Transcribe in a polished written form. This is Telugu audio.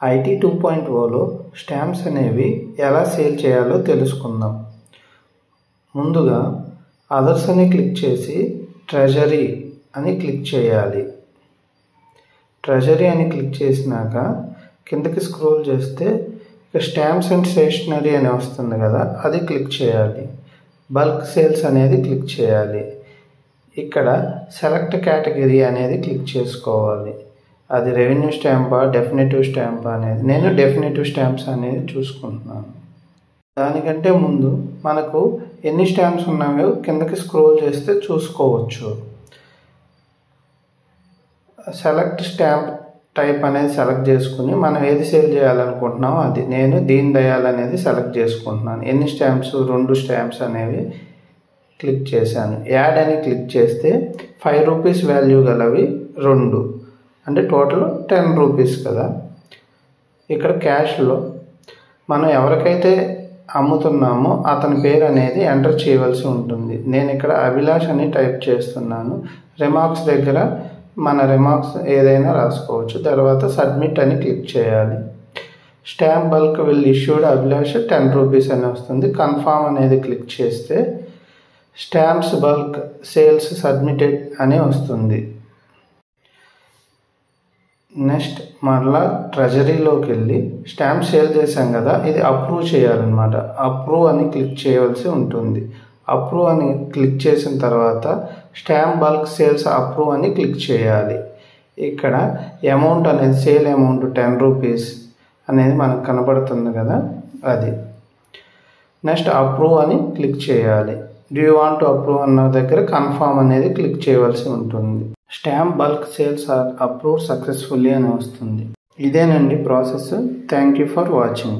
ఐటీ 2.0లో స్టాంప్స్ అనేవి ఎలా సేల్ చేయాలో తెలుసుకుందాం. ముందుగా అదర్స్ అని క్లిక్ చేసి ట్రెజరీ అని క్లిక్ చేయాలి. ట్రెజరీ అని క్లిక్ చేసినాక కిందకి స్క్రోల్ చేస్తే స్టాంప్స్ అండ్ స్టేషనరీ అని వస్తుంది కదా, అది క్లిక్ చేయాలి. బల్క్ సేల్స్ అనేది క్లిక్ చేయాలి. ఇక్కడ సెలెక్ట్ కేటగిరీ అనేది క్లిక్ చేసుకోవాలి. అది రెవెన్యూ స్టాంపా డెఫినిటివ్ స్టాంపా అనేది, నేను డెఫినిటివ్ స్టాంప్స్ అనేది చూసుకుంటున్నాను. దానికంటే ముందు మనకు ఎన్ని స్టాంప్స్ ఉన్నాయో కిందకి స్క్రోల్ చేస్తే చూసుకోవచ్చు. సెలెక్ట్ స్టాంప్ టైప్ అనేది సెలెక్ట్ చేసుకుని మనం ఏది సేల్ చేయాలనుకుంటున్నామో అది, నేను దీన్ దయాల్ అనేది సెలెక్ట్ చేసుకుంటున్నాను. ఎన్ని స్టాంప్స్, 2 స్టాంప్స్ అనేవి క్లిక్ చేశాను. యాడ్ అని క్లిక్ చేస్తే 5 రూపీస్ వాల్యూ గలవి 2, అంటే టోటల్ 10 రూపీస్ కదా. ఇక్కడ క్యాష్లో మనం ఎవరికైతే అమ్ముతున్నామో అతని పేరు అనేది ఎంటర్ చేయవలసి ఉంటుంది. నేను ఇక్కడ అభిలాష్ అని టైప్ చేస్తున్నాను. రిమార్క్స్ దగ్గర మన రిమార్క్స్ ఏదైనా రాసుకోవచ్చు. తర్వాత సబ్మిట్ అని క్లిక్ చేయాలి. Stamp bulk will issued Abhilash 10 rupees అని వస్తుంది. కన్ఫర్మ్ అనేది క్లిక్ చేస్తే స్టాంప్స్ బల్క్ సేల్స్ సబ్మిటెడ్ అని వస్తుంది. నెక్స్ట్ మరలా ట్రెజరీలోకి వెళ్ళి స్టాంప్ సేల్ చేసాం కదా, ఇది అప్రూవ్ చేయాలన్నమాట. అప్రూవ్ అని క్లిక్ చేయవలసి ఉంటుంది. అప్రూవ్ అని క్లిక్ చేసిన తర్వాత స్టాంప్ బల్క్ సేల్స్ అప్రూవ్ అని క్లిక్ చేయాలి. ఇక్కడ అమౌంట్ అనేది సేల్ అమౌంట్ 10 రూపీస్ అనేది మనకు కనబడుతుంది కదా, అది. నెక్స్ట్ అప్రూవ్ అని క్లిక్ చేయాలి. Do you want to approve అన్న దగ్గర కన్ఫర్మ్ అనేది క్లిక్ చేయవలసి ఉంటుంది. Stamp bulk sales are approved successfully అని వస్తుంది. ఇదేనండి process. Thank you for watching.